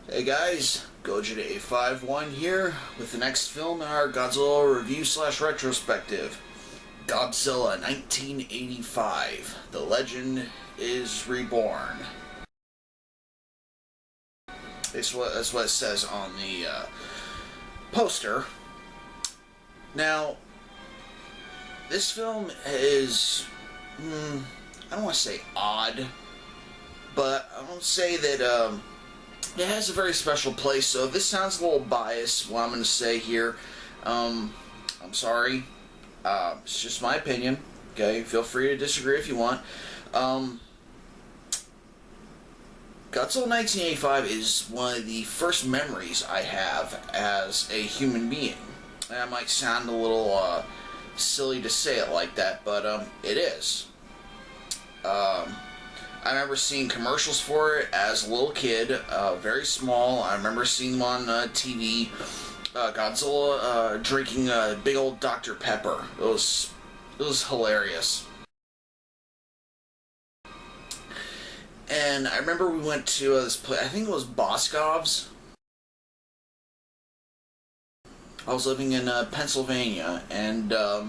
Hey guys, Godzilla851 here with the next film in our Godzilla review slash retrospective. Godzilla 1985. The Legend is Reborn. That's what it says on the poster. Now, this film is, I don't want to say odd, but I want to say that it has a very special place. So if this sounds a little biased, what I'm going to say here, I'm sorry. It's just my opinion. Okay, feel free to disagree if you want. Godzilla 1985 is one of the first memories I have as a human being. And that might sound a little silly to say it like that, but it is. I remember seeing commercials for it as a little kid, very small. I remember seeing them on TV. Godzilla drinking a big old Dr. Pepper. It was hilarious. And I remember we went to this place, I think it was Boscov's. I was living in Pennsylvania, and I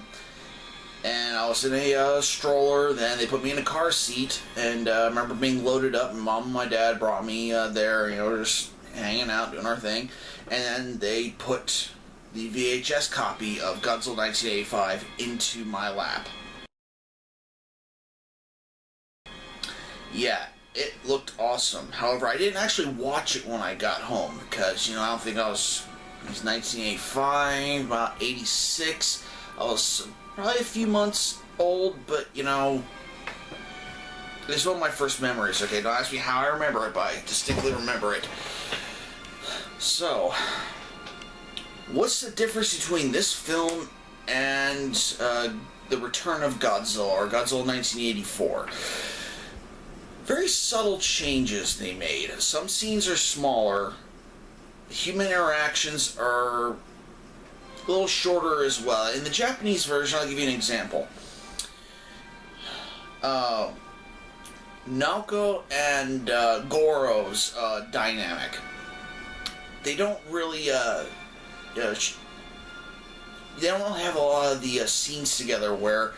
was in a stroller. Then they put me in a car seat, and I remember being loaded up, and Mom and my dad brought me there, just hanging out, doing our thing, and then they put the VHS copy of Godzilla 1985 into my lap. Yeah, it looked awesome. However, I didn't actually watch it when I got home, because, I don't think it was 1985, about 86. I was probably a few months old, but, this is one of my first memories, okay? Don't ask me how I remember it, but I distinctly remember it. So, what's the difference between this film and The Return of Godzilla, or Godzilla 1984? Very subtle changes they made. Some scenes are smaller. Human interactions are a little shorter as well. In the Japanese version, I'll give you an example. Naoko and Goro's dynamic. They don't really, they don't really have a lot of the scenes together where,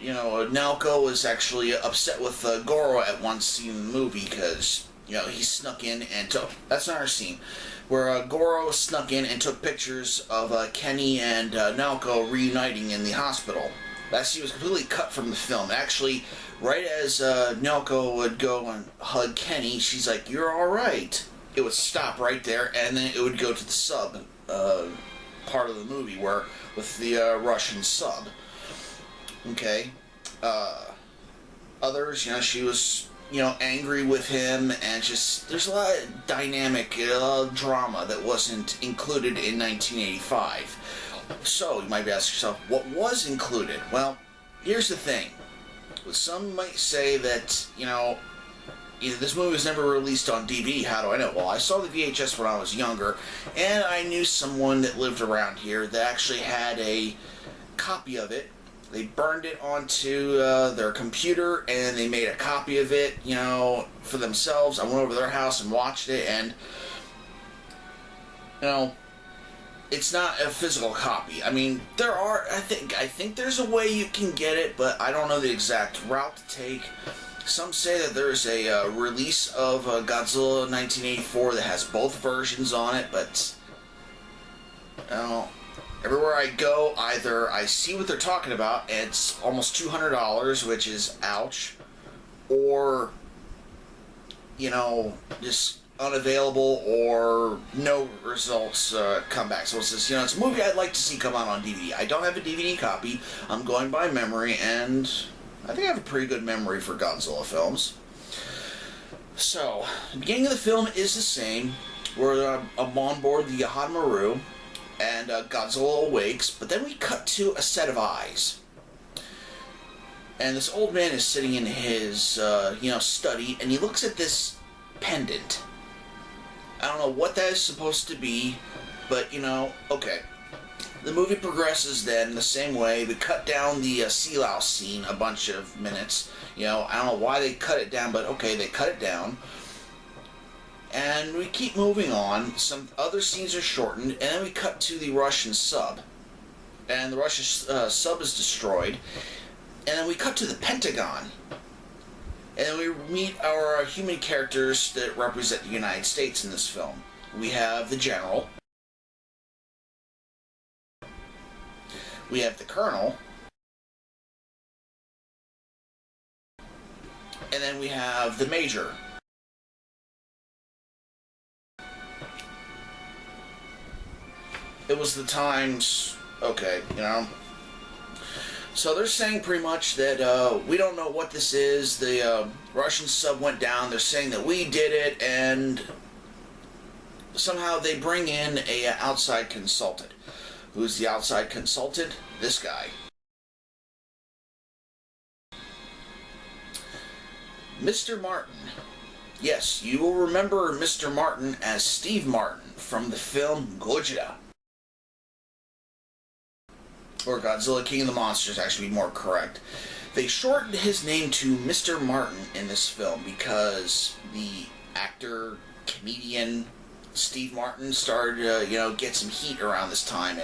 Naoko is actually upset with Goro at one scene in the movie because, he snuck in and took... That's not our scene. Where Goro snuck in and took pictures of Kenny and Naoko reuniting in the hospital. That scene was completely cut from the film. Actually, right as Naoko would go and hug Kenny, she's like, "You're alright." It would stop right there, and then it would go to the sub part of the movie, where with the Russian sub. Okay. Others, she was, angry with him, and just, there's a lot of dynamic, drama that wasn't included in 1985. So, you might be asking yourself, what was included? Well, here's the thing. Some might say that, this movie was never released on DVD. How do I know? Well, I saw the VHS when I was younger, and I knew someone that lived around here that actually had a copy of it. They burned it onto their computer, and they made a copy of it, for themselves. I went over to their house and watched it, and, it's not a physical copy. I mean, there are, I think there's a way you can get it, but I don't know the exact route to take. Some say that there's a release of Godzilla 1984 that has both versions on it, but, everywhere I go, either I see what they're talking about, and it's almost $200, which is ouch, or, just unavailable, or no results come back. So it's this, it's a movie I'd like to see come out on DVD. I don't have a DVD copy. I'm going by memory, and I think I have a pretty good memory for Godzilla films. So, the beginning of the film is the same. We're on board the Hadamaru, and Godzilla awakes, but then we cut to a set of eyes. And this old man is sitting in his, study, and he looks at this pendant. I don't know what that is supposed to be, but, okay. The movie progresses then the same way. We cut down the sea louse scene a bunch of minutes. I don't know why they cut it down, but okay, they cut it down. And And we keep moving on. Some other scenes are shortened, and then we cut to the Russian sub. And the Russian sub is destroyed. And then we cut to the Pentagon. And then we meet our human characters that represent the United States in this film. We have the General. We have the Colonel. And then we have the Major. It was the times, okay, you know. So they're saying pretty much that we don't know what this is. The Russian sub went down. They're saying that we did it, and somehow they bring in a outside consultant. Who's the outside consultant? This guy. Mr. Martin. Yes, you will remember Mr. Martin as Steve Martin from the film Godzilla. Or Godzilla King of the Monsters, actually be more correct. They shortened his name to Mr. Martin in this film because the actor, comedian Steve Martin started to, get some heat around this time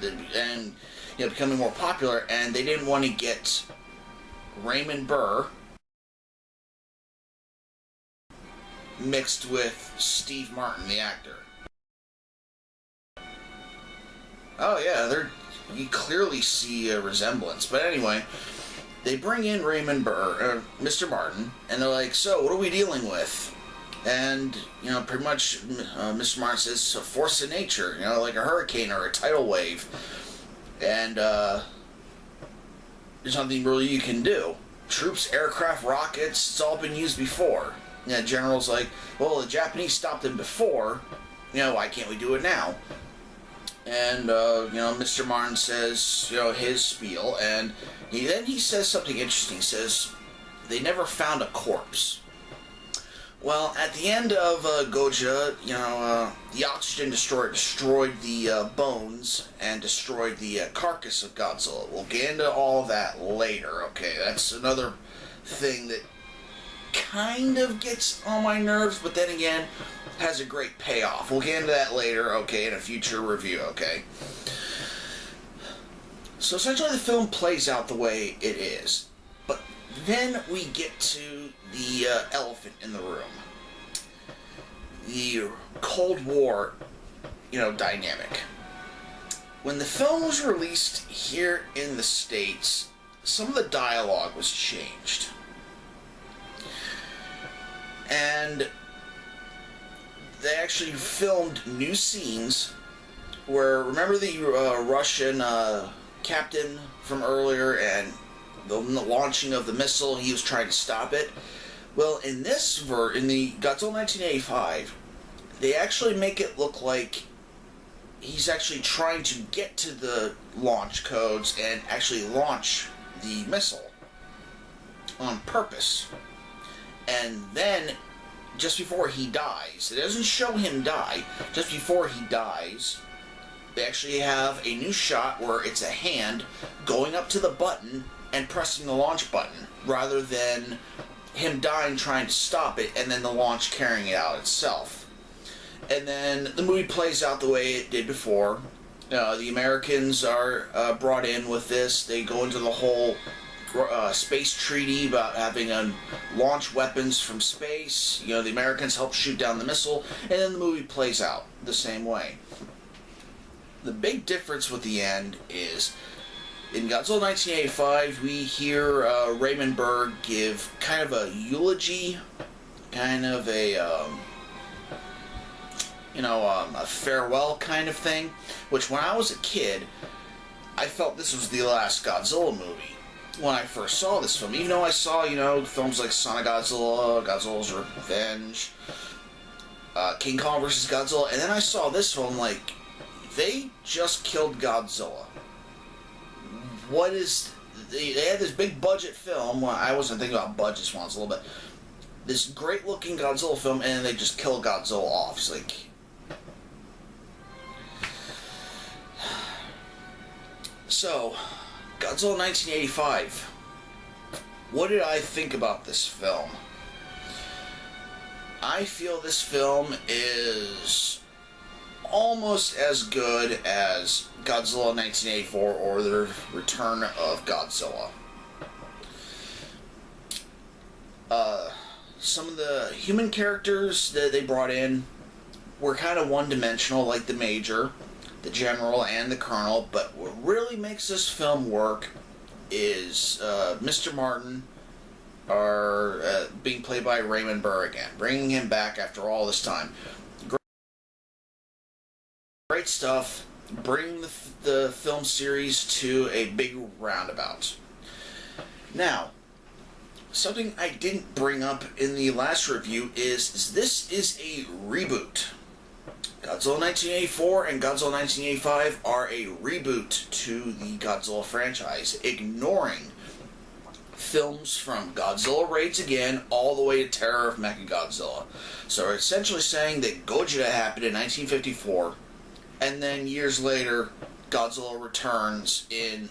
and becoming more popular, and they didn't want to get Raymond Burr mixed with Steve Martin, the actor. Oh yeah, you clearly see a resemblance. But anyway, they bring in Raymond Burr, Mr. Martin, and they're like, so, what are we dealing with? And, pretty much Mr. Martin says, it's a force of nature, like a hurricane or a tidal wave. And there's nothing really you can do. Troops, aircraft, rockets, it's all been used before. Yeah, General's like, well, the Japanese stopped them before, why can't we do it now? And, Mr. Martin says, his spiel, and he says something interesting. He says, they never found a corpse. Well, at the end of Godzilla, the oxygen destroyed the bones and destroyed the carcass of Godzilla. We'll get into all of that later, okay? That's another thing that kind of gets on my nerves, but then again, has a great payoff. We'll get into that later, okay, in a future review, okay? So essentially the film plays out the way it is. But then we get to the elephant in the room. The Cold War, dynamic. When the film was released here in the States, some of the dialogue was changed. And they actually filmed new scenes where, remember the Russian captain from earlier and the launching of the missile, he was trying to stop it? Well, in the Godzilla 1985, they actually make it look like he's actually trying to get to the launch codes and actually launch the missile on purpose. And then, just before he dies, it doesn't show him die, just before he dies, they actually have a new shot where it's a hand going up to the button and pressing the launch button, rather than him dying trying to stop it and then the launch carrying it out itself. And then the movie plays out the way it did before. The Americans are brought in with this. They go into the whole space treaty about having launch weapons from space. The Americans help shoot down the missile, and then the movie plays out the same way. The big difference with the end is, in Godzilla 1985, we hear Raymond Burr give kind of a eulogy, kind of a farewell kind of thing, which when I was a kid, I felt this was the last Godzilla movie. When I first saw this film, even though I saw, films like Son of Godzilla, Godzilla's Revenge, King Kong vs. Godzilla, and then I saw this film, like, they just killed Godzilla. They had this big budget film, well, I wasn't thinking about budgets once a little bit, this great looking Godzilla film, and then they just kill Godzilla off. It's like, so, Godzilla 1985. What did I think about this film? I feel this film is almost as good as Godzilla 1984 or The Return of Godzilla. Some of the human characters that they brought in were kind of one-dimensional, like the Major, the General, and the Colonel, but what really makes this film work is Mr. Martin being played by Raymond Burr again, bringing him back after all this time. Great stuff, bringing the film series to a big roundabout. Now, something I didn't bring up in the last review is this is a reboot. Godzilla 1984 and Godzilla 1985 are a reboot to the Godzilla franchise, ignoring films from Godzilla Raids Again all the way to Terror of Mechagodzilla. So we're essentially saying that Gojira happened in 1954, and then years later, Godzilla returns in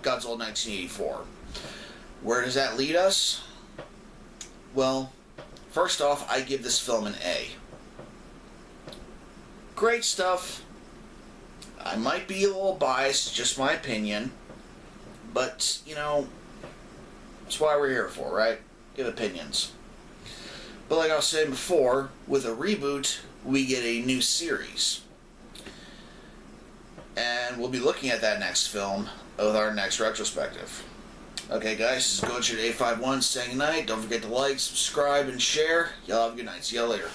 Godzilla 1984. Where does that lead us? Well, first off, I give this film an A. Great stuff. I might be a little biased, just my opinion. But, you know, that's why we're here for, right? Give opinions. But like I was saying before, with a reboot, we get a new series. And we'll be looking at that next film with our next retrospective. Okay, guys, this is Godzilla 851 saying goodnight. Don't forget to like, subscribe, and share. Y'all have a good night. See y'all later.